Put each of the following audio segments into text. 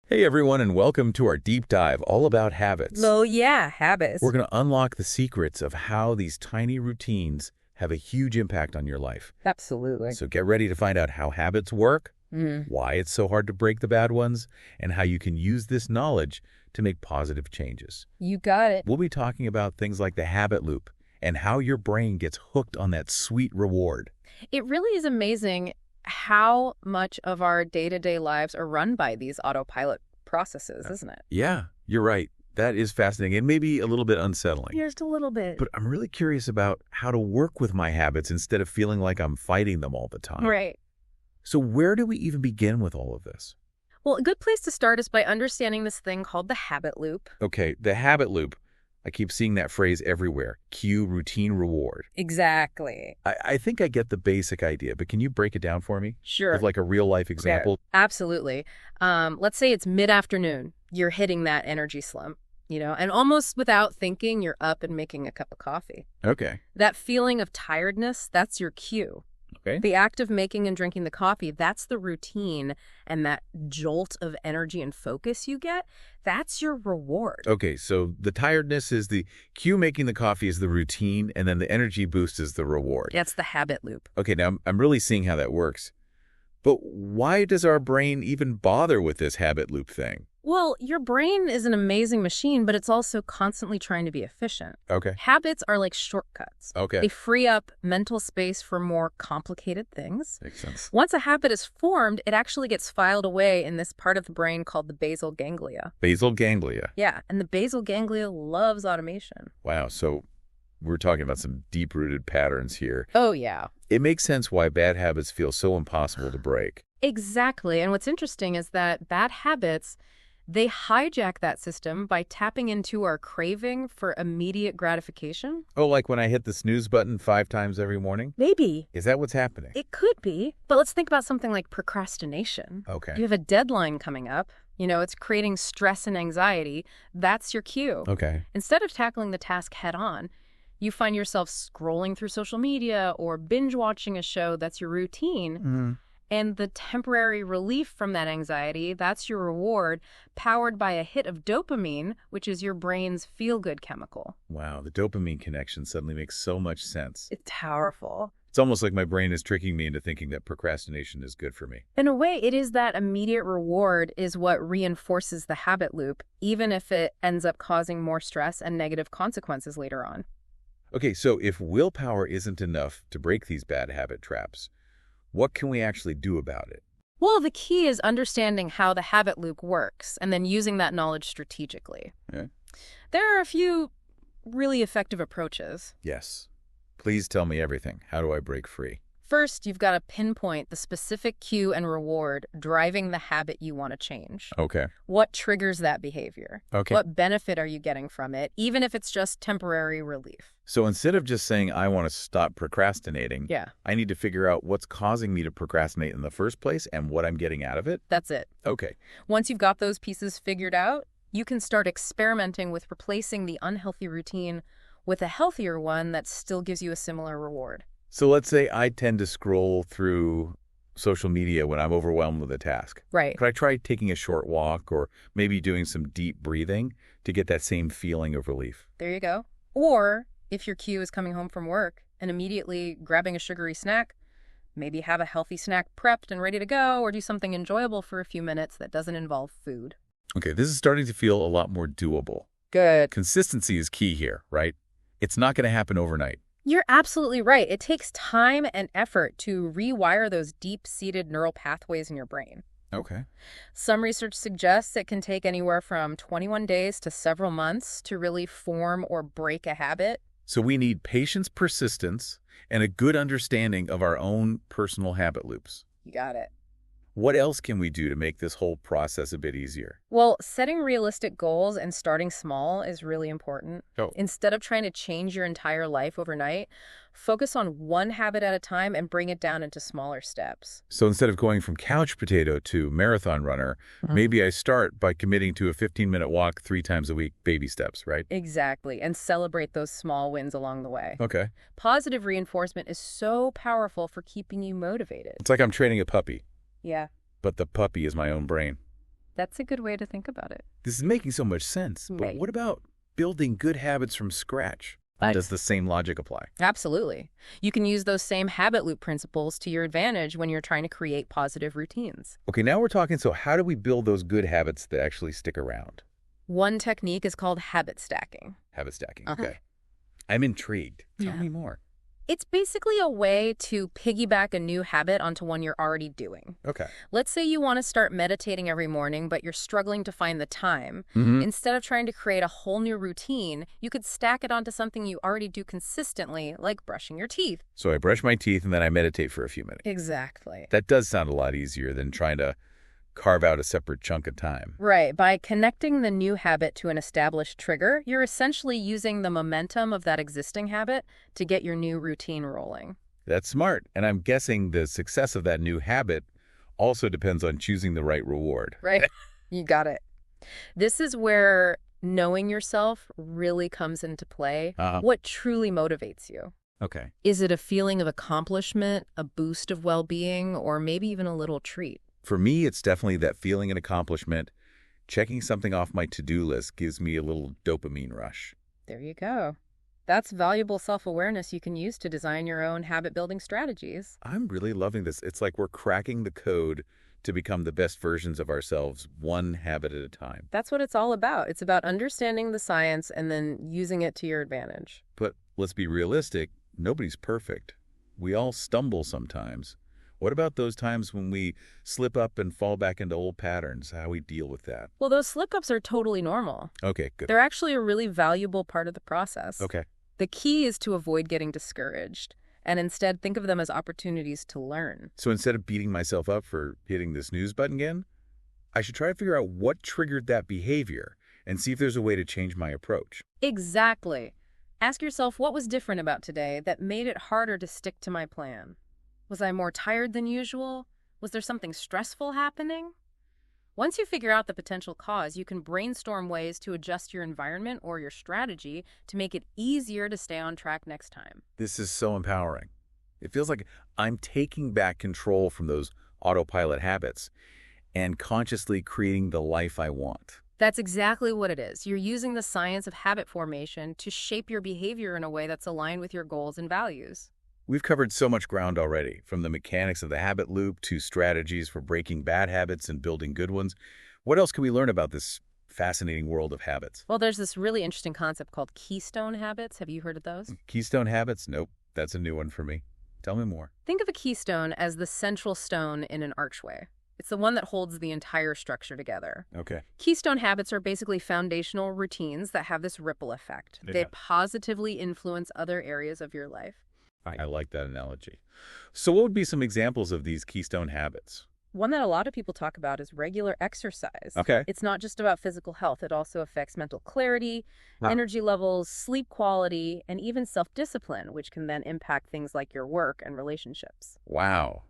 Hey everyone, and welcome to our deep dive all about habits. Oh, yeah, habits. We're going to unlock the secrets of how these tiny routines have a huge impact on your life. Absolutely. So get ready to find out how habits work, why it's so hard to break the bad ones, and how you can use this knowledge to make positive changes. You got it. We'll be talking about things like the habit loop and how your brain gets hooked on that sweet reward. It really is amazing how much of our day-to-day lives are run by these autopilot processes, isn't it? Yeah, you're right. That is fascinating and maybe a little bit unsettling. Just a little bit. But I'm really curious about how to work with my habits instead of feeling like I'm fighting them all the time. Right. So where do we even begin with all of this? Well, a good place to start is by understanding this thing called the habit loop. Okay, the habit loop. I keep seeing that phrase everywhere. Cue, routine, reward. Exactly. I think I get the basic idea, but can you break it down for me? Sure. With like a real life example? Yeah, absolutely. Let's say it's mid-afternoon. You're hitting that energy slump, and almost without thinking, you're up and making a cup of coffee. Okay. That feeling of tiredness, that's your cue. Okay. The act of making and drinking the coffee, that's the routine, and that jolt of energy and focus you get, that's your reward. Okay, so the tiredness is the cue, making the coffee is the routine, and then the energy boost is the reward. That's the habit loop. Okay, now I'm really seeing how that works. But why does our brain even bother with this habit loop thing? Well, your brain is an amazing machine, but it's also constantly trying to be efficient. Okay. Habits are like shortcuts. Okay. They free up mental space for more complicated things. Makes sense. Once a habit is formed, it actually gets filed away in this part of the brain called the basal ganglia. Basal ganglia. Yeah, and the basal ganglia loves automation. Wow, so we're talking about some deep-rooted patterns here. Oh, yeah. It makes sense why bad habits feel so impossible to break. Exactly. And what's interesting is that bad habits, they hijack that system by tapping into our craving for immediate gratification. Oh, like when I hit the snooze button 5 times every morning? Maybe. Is that what's happening? It could be. But let's think about something like procrastination. Okay. You have a deadline coming up. It's creating stress and anxiety. That's your cue. Okay. Instead of tackling the task head on, you find yourself scrolling through social media or binge watching a show that's your routine. And the temporary relief from that anxiety, that's your reward, powered by a hit of dopamine, which is your brain's feel-good chemical. Wow, the dopamine connection suddenly makes so much sense. It's powerful. It's almost like my brain is tricking me into thinking that procrastination is good for me. In a way, it is that immediate reward is what reinforces the habit loop, even if it ends up causing more stress and negative consequences later on. Okay, so if willpower isn't enough to break these bad habit traps, what can we actually do about it? Well, the key is understanding how the habit loop works and then using that knowledge strategically. Okay. There are a few really effective approaches. Yes. Please tell me everything. How do I break free? First, you've got to pinpoint the specific cue and reward driving the habit you want to change. Okay. What triggers that behavior? Okay. What benefit are you getting from it, even if it's just temporary relief? So instead of just saying, I want to stop procrastinating, Yeah. I need to figure out what's causing me to procrastinate in the first place and what I'm getting out of it? That's it. Okay. Once you've got those pieces figured out, you can start experimenting with replacing the unhealthy routine with a healthier one that still gives you a similar reward. So let's say I tend to scroll through social media when I'm overwhelmed with a task. Right. Could I try taking a short walk or maybe doing some deep breathing to get that same feeling of relief? There you go. Or if your cue is coming home from work and immediately grabbing a sugary snack, maybe have a healthy snack prepped and ready to go, or do something enjoyable for a few minutes that doesn't involve food. Okay, this is starting to feel a lot more doable. Good. Consistency is key here, right? It's not going to happen overnight. You're absolutely right. It takes time and effort to rewire those deep-seated neural pathways in your brain. Okay. Some research suggests it can take anywhere from 21 days to several months to really form or break a habit. So we need patience, persistence, and a good understanding of our own personal habit loops. You got it. What else can we do to make this whole process a bit easier? Well, setting realistic goals and starting small is really important. Oh. Instead of trying to change your entire life overnight, focus on one habit at a time and bring it down into smaller steps. So instead of going from couch potato to marathon runner, maybe I start by committing to a 15-minute walk 3 times a week, baby steps, right? Exactly, and celebrate those small wins along the way. Okay. Positive reinforcement is so powerful for keeping you motivated. It's like I'm training a puppy, Yeah. but the puppy is my own brain. That's a good way to think about it. This is making so much sense. But Right. what about building good habits from scratch? Does the same logic apply? Absolutely. You can use those same habit loop principles to your advantage when you're trying to create positive routines. Okay, now we're talking, so how do we build those good habits that actually stick around? One technique is called habit stacking. Habit stacking, Uh-huh. okay. I'm intrigued. Tell Yeah. me more. It's basically a way to piggyback a new habit onto one you're already doing. Okay. Let's say you want to start meditating every morning, but you're struggling to find the time. Mm-hmm. Instead of trying to create a whole new routine, you could stack it onto something you already do consistently, like brushing your teeth. So I brush my teeth and then I meditate for a few minutes. Exactly. That does sound a lot easier than trying to carve out a separate chunk of time. Right. By connecting the new habit to an established trigger, you're essentially using the momentum of that existing habit to get your new routine rolling. That's smart. And I'm guessing the success of that new habit also depends on choosing the right reward. Right. You got it. This is where knowing yourself really comes into play. What truly motivates you? Okay. Is it a feeling of accomplishment, a boost of well-being, or maybe even a little treat? For me, it's definitely that feeling and accomplishment. Checking something off my to-do list gives me a little dopamine rush. There you go. That's valuable self-awareness you can use to design your own habit-building strategies. I'm really loving this. It's like we're cracking the code to become the best versions of ourselves, one habit at a time. That's what it's all about. It's about understanding the science and then using it to your advantage. But let's be realistic. Nobody's perfect. We all stumble sometimes. What about those times when we slip up and fall back into old patterns? How we deal with that? Well, those slip-ups are totally normal. Okay, good. They're actually a really valuable part of the process. Okay. The key is to avoid getting discouraged and instead think of them as opportunities to learn. So instead of beating myself up for hitting the snooze button again, I should try to figure out what triggered that behavior and see if there's a way to change my approach. Exactly. Ask yourself what was different about today that made it harder to stick to my plan. Was I more tired than usual? Was there something stressful happening? Once you figure out the potential cause, you can brainstorm ways to adjust your environment or your strategy to make it easier to stay on track next time. This is so empowering. It feels like I'm taking back control from those autopilot habits and consciously creating the life I want. That's exactly what it is. You're using the science of habit formation to shape your behavior in a way that's aligned with your goals and values. We've covered so much ground already, from the mechanics of the habit loop to strategies for breaking bad habits and building good ones. What else can we learn about this fascinating world of habits? Well, there's this really interesting concept called keystone habits. Have you heard of those? Keystone habits? Nope. That's a new one for me. Tell me more. Think of a keystone as the central stone in an archway. It's the one that holds the entire structure together. Okay. Keystone habits are basically foundational routines that have this ripple effect. They positively influence other areas of your life. I like that analogy. So what would be some examples of these keystone habits? One that a lot of people talk about is regular exercise. Okay. It's not just about physical health. It also affects mental clarity, energy levels, sleep quality, and even self-discipline, which can then impact things like your work and relationships. Wow.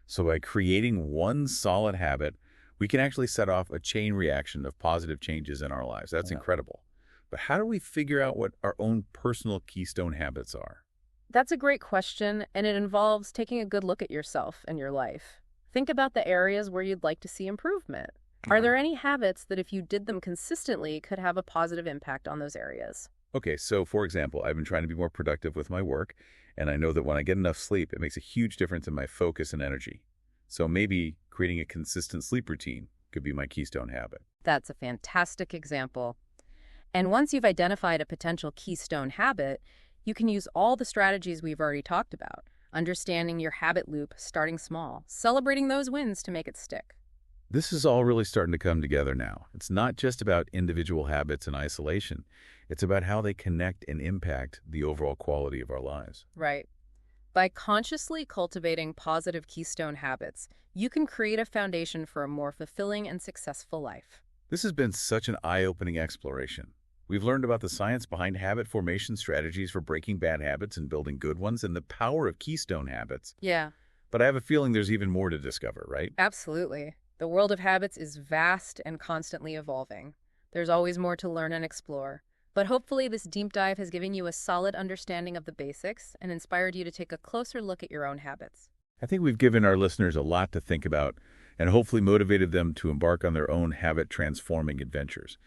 So by creating one solid habit, we can actually set off a chain reaction of positive changes in our lives. That's incredible. But how do we figure out what our own personal keystone habits are? That's a great question, and it involves taking a good look at yourself and your life. Think about the areas where you'd like to see improvement. Are there any habits that if you did them consistently could have a positive impact on those areas? Okay, so for example, I've been trying to be more productive with my work, and I know that when I get enough sleep, it makes a huge difference in my focus and energy. So maybe creating a consistent sleep routine could be my keystone habit. That's a fantastic example. And once you've identified a potential keystone habit, you can use all the strategies we've already talked about, understanding your habit loop, starting small, celebrating those wins to make it stick. This is all really starting to come together now. It's not just about individual habits in isolation. It's about how they connect and impact the overall quality of our lives. Right. By consciously cultivating positive keystone habits, you can create a foundation for a more fulfilling and successful life. This has been such an eye-opening exploration. We've learned about the science behind habit formation strategies for breaking bad habits and building good ones and the power of keystone habits. Yeah. But I have a feeling there's even more to discover, right? Absolutely. The world of habits is vast and constantly evolving. There's always more to learn and explore. But hopefully this deep dive has given you a solid understanding of the basics and inspired you to take a closer look at your own habits. I think we've given our listeners a lot to think about and hopefully motivated them to embark on their own habit-transforming adventures.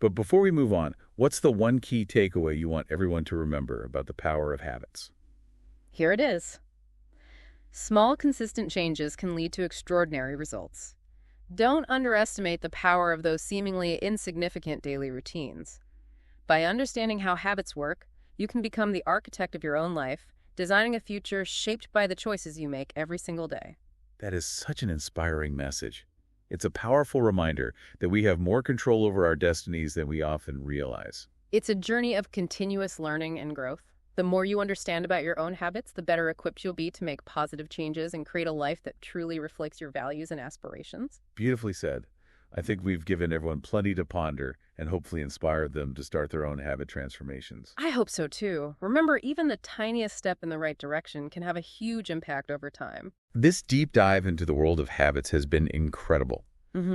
But before we move on, what's the one key takeaway you want everyone to remember about the power of habits? Here it is. Small, consistent changes can lead to extraordinary results. Don't underestimate the power of those seemingly insignificant daily routines. By understanding how habits work, you can become the architect of your own life, designing a future shaped by the choices you make every single day. That is such an inspiring message. It's a powerful reminder that we have more control over our destinies than we often realize. It's a journey of continuous learning and growth. The more you understand about your own habits, the better equipped you'll be to make positive changes and create a life that truly reflects your values and aspirations. Beautifully said. I think we've given everyone plenty to ponder and hopefully inspired them to start their own habit transformations. I hope so too. Remember, even the tiniest step in the right direction can have a huge impact over time. This deep dive into the world of habits has been incredible.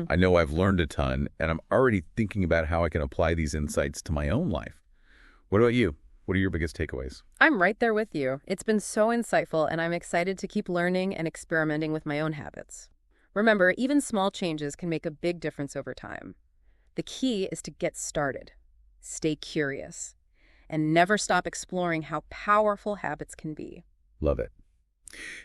I know I've learned a ton, and I'm already thinking about how I can apply these insights to my own life. What about you? What are your biggest takeaways? I'm right there with you. It's been so insightful, and I'm excited to keep learning and experimenting with my own habits. Remember, even small changes can make a big difference over time. The key is to get started, stay curious, and never stop exploring how powerful habits can be. Love it.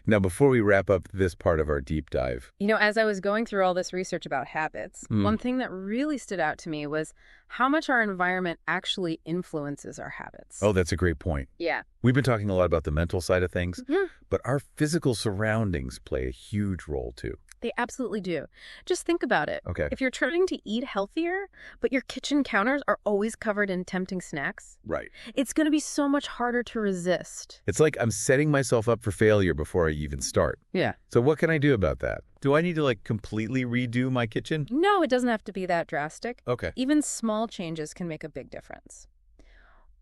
Now, before we wrap up this part of our deep dive, As I was going through all this research about habits, one thing that really stood out to me was how much our environment actually influences our habits. oh, that's a great point. Yeah. We've been talking a lot about the mental side of things, but our physical surroundings play a huge role too. They absolutely do. Just think about it. Okay. If you're trying to eat healthier, but your kitchen counters are always covered in tempting snacks, Right. it's going to be so much harder to resist. It's like I'm setting myself up for failure before I even start. Yeah. So what can I do about that? Do I need to completely redo my kitchen? No, it doesn't have to be that drastic. Okay. Even small changes can make a big difference.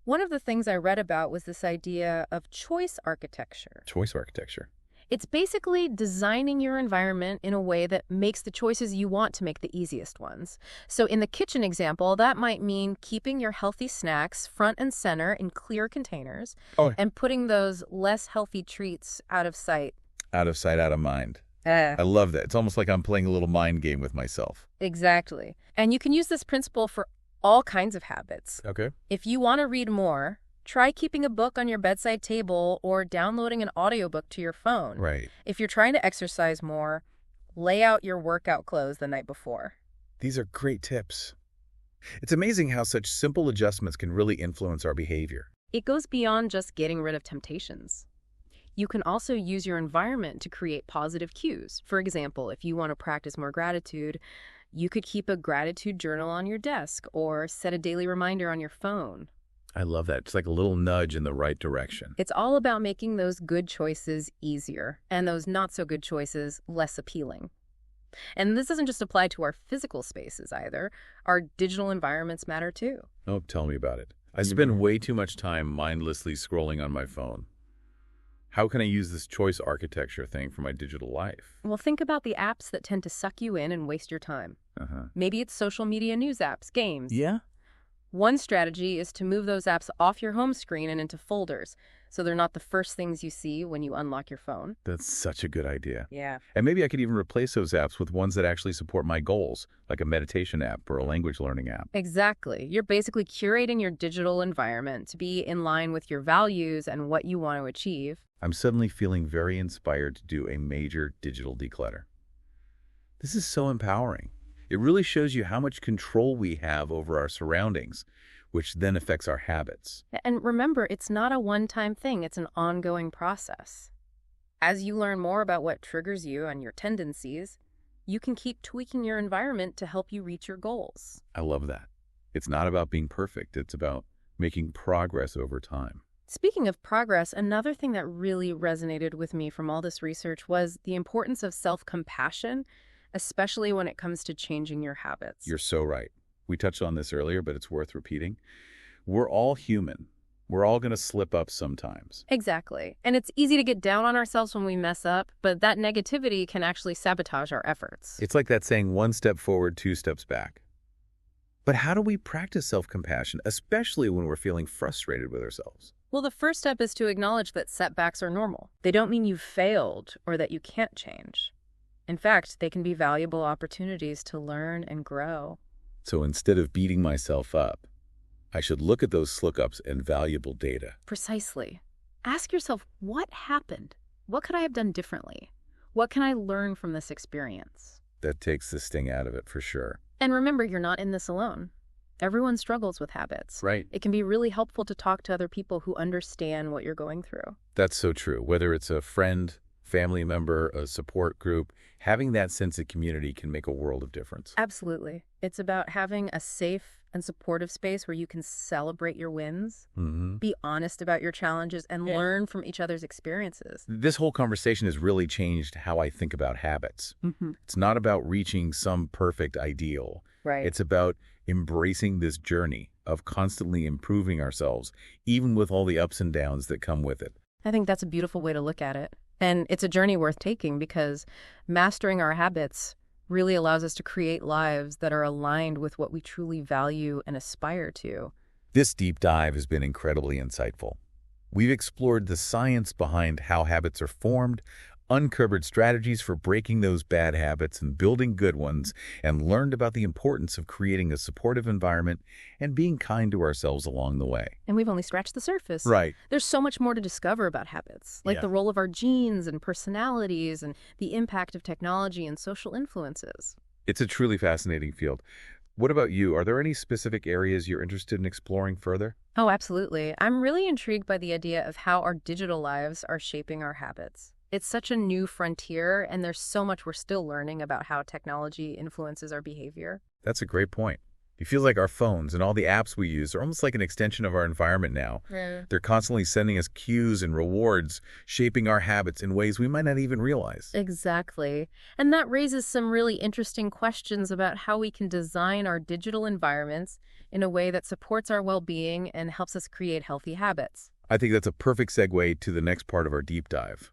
One of the things I read about was this idea of choice architecture. Choice architecture. It's basically designing your environment in a way that makes the choices you want to make the easiest ones. So in the kitchen example, that might mean keeping your healthy snacks front and center in clear containers and putting those less healthy treats out of sight. Out of sight, out of mind. I love that. It's almost like I'm playing a little mind game with myself. Exactly. And you can use this principle for all kinds of habits. Okay. If you want to read more, try keeping a book on your bedside table or downloading an audiobook to your phone. Right. If you're trying to exercise more, lay out your workout clothes the night before. These are great tips. It's amazing how such simple adjustments can really influence our behavior. It goes beyond just getting rid of temptations. You can also use your environment to create positive cues. For example, if you want to practice more gratitude, you could keep a gratitude journal on your desk or set a daily reminder on your phone. I love that. It's like a little nudge in the right direction. It's all about making those good choices easier and those not so good choices less appealing. And this doesn't just apply to our physical spaces either. Our digital environments matter too. Oh, tell me about it. I spend way too much time mindlessly scrolling on my phone. How can I use this choice architecture thing for my digital life? Well, think about the apps that tend to suck you in and waste your time. Maybe it's social media news apps, games. Yeah? One strategy is to move those apps off your home screen and into folders, so they're not the first things you see when you unlock your phone. That's such a good idea. Yeah. And maybe I could even replace those apps with ones that actually support my goals, like a meditation app or a language learning app. Exactly. You're basically curating your digital environment to be in line with your values and what you want to achieve. I'm suddenly feeling very inspired to do a major digital declutter. This is so empowering. It really shows you how much control we have over our surroundings, which then affects our habits. And remember, it's not a one-time thing. It's an ongoing process. As you learn more about what triggers you and your tendencies, you can keep tweaking your environment to help you reach your goals. I love that. It's not about being perfect. It's about making progress over time. Speaking of progress, another thing that really resonated with me from all this research was the importance of self-compassion, especially when it comes to changing your habits. You're so right. We touched on this earlier, but it's worth repeating. We're all human. We're all going to slip up sometimes. Exactly. And it's easy to get down on ourselves when we mess up, but that negativity can actually sabotage our efforts. It's like that saying, one step forward, two steps back. But how do we practice self-compassion, especially when we're feeling frustrated with ourselves? Well, the first step is to acknowledge that setbacks are normal. They don't mean you've failed or that you can't change. In fact, they can be valuable opportunities to learn and grow. So instead of beating myself up, I should look at those slip-ups and valuable data. Precisely. Ask yourself, what happened? What could I have done differently? What can I learn from this experience? That takes the sting out of it for sure. And remember, you're not in this alone. Everyone struggles with habits. Right. It can be really helpful to talk to other people who understand what you're going through. That's so true. Whether it's a friend, family member, a support group, having that sense of community can make a world of difference. Absolutely. It's about having a safe and supportive space where you can celebrate your wins, be honest about your challenges, and learn from each other's experiences. This whole conversation has really changed how I think about habits. It's not about reaching some perfect ideal. Right. It's about embracing this journey of constantly improving ourselves, even with all the ups and downs that come with it. I think that's a beautiful way to look at it. And it's a journey worth taking because mastering our habits really allows us to create lives that are aligned with what we truly value and aspire to. This deep dive has been incredibly insightful. We've explored the science behind how habits are formed, uncovered strategies for breaking those bad habits and building good ones, and learned about the importance of creating a supportive environment and being kind to ourselves along the way. And we've only scratched the surface. Right. There's so much more to discover about habits, like the role of our genes and personalities and the impact of technology and social influences. It's a truly fascinating field. What about you? Are there any specific areas you're interested in exploring further? Oh, absolutely. I'm really intrigued by the idea of how our digital lives are shaping our habits. It's such a new frontier, and there's so much we're still learning about how technology influences our behavior. That's a great point. It feels like our phones and all the apps we use are almost like an extension of our environment now. They're constantly sending us cues and rewards, shaping our habits in ways we might not even realize. Exactly. And that raises some really interesting questions about how we can design our digital environments in a way that supports our well-being and helps us create healthy habits. I think that's a perfect segue to the next part of our deep dive.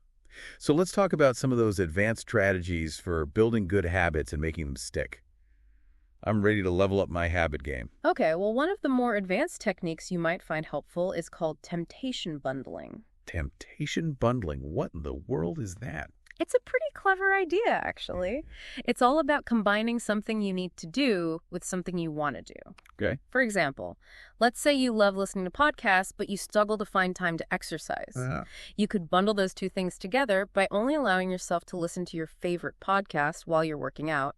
So let's talk about some of those advanced strategies for building good habits and making them stick. I'm ready to level up my habit game. Okay, well, one of the more advanced techniques you might find helpful is called temptation bundling. Temptation bundling? What in the world is that? It's a pretty clever idea, actually. It's all about combining something you need to do with something you want to do. Okay. For example, let's say you love listening to podcasts, but you struggle to find time to exercise. You could bundle those two things together by only allowing yourself to listen to your favorite podcast while you're working out.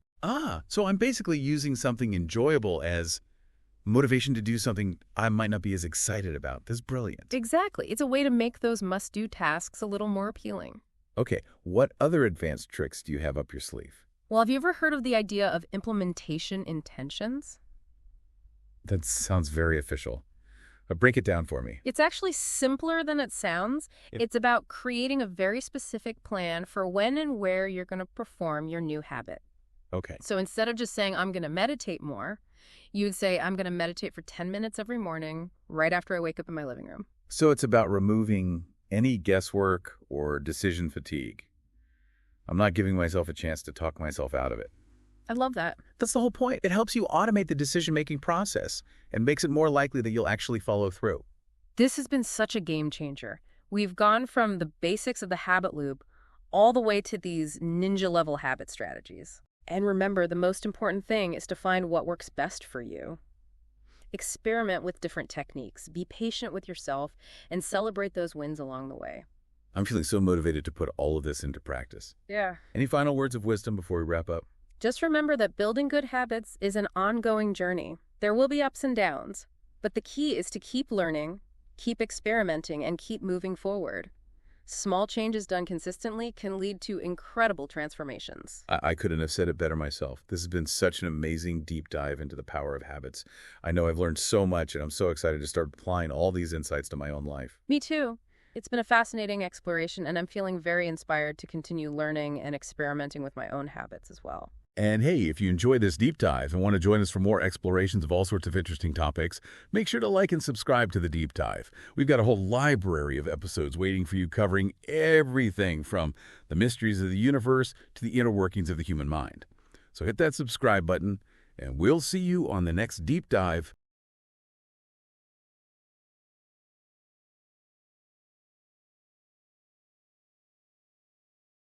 So I'm basically using something enjoyable as motivation to do something I might not be as excited about. That's brilliant. Exactly. It's a way to make those must-do tasks a little more appealing. Okay, what other advanced tricks do you have up your sleeve? Well, have you ever heard of the idea of implementation intentions? That sounds very official. Break it down for me. It's actually simpler than it sounds. It's about creating a very specific plan for when and where you're going to perform your new habit. Okay. So instead of just saying, I'm going to meditate more, you'd say, I'm going to meditate for 10 minutes every morning, right after I wake up in my living room. So it's about removing any guesswork or decision fatigue. I'm not giving myself a chance to talk myself out of it. I love that. That's the whole point. It helps you automate the decision-making process and makes it more likely that you'll actually follow through. This has been such a game changer. We've gone from the basics of the habit loop all the way to these ninja-level habit strategies. And remember, the most important thing is to find what works best for you. Experiment with different techniques, be patient with yourself, and celebrate those wins along the way. I'm feeling so motivated to put all of this into practice. Yeah. Any final words of wisdom before we wrap up? Just remember that building good habits is an ongoing journey. There will be ups and downs, but the key is to keep learning, keep experimenting, and keep moving forward. Small changes done consistently can lead to incredible transformations. I couldn't have said it better myself. This has been such an amazing deep dive into the power of habits. I know I've learned so much, and I'm so excited to start applying all these insights to my own life. Me too. It's been a fascinating exploration, and I'm feeling very inspired to continue learning and experimenting with my own habits as well. And hey, if you enjoyed this deep dive and want to join us for more explorations of all sorts of interesting topics, make sure to like and subscribe to The Deep Dive. We've got a whole library of episodes waiting for you covering everything from the mysteries of the universe to the inner workings of the human mind. So hit that subscribe button, and we'll see you on the next deep dive